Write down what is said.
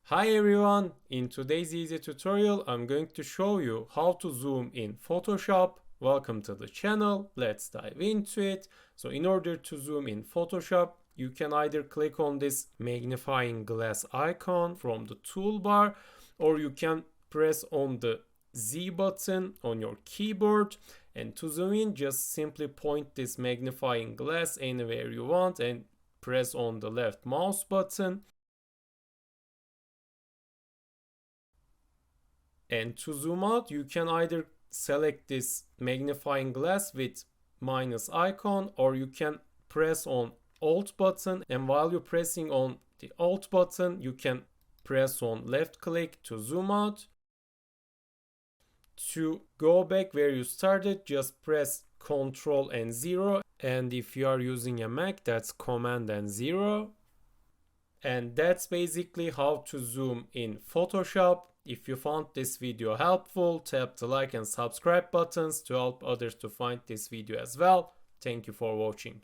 Hi everyone, in today's easy tutorial I'm going to show you how to zoom in Photoshop. Welcome to the channel, let's dive into it. So in order to zoom in Photoshop, you can either click on this magnifying glass icon from the toolbar, or you can press on the Z button on your keyboard, and to zoom in just simply point this magnifying glass anywhere you want and press on the left mouse button. And to zoom out, you can either select this magnifying glass with minus icon, or you can press on Alt button, and while you're pressing on the Alt button, you can press on left click to zoom out. To go back where you started, just press Ctrl and 0, and if you are using a Mac, that's Command and 0. And that's basically how to zoom in Photoshop. If you found this video helpful, tap the like and subscribe buttons to help others to find this video as well. Thank you for watching.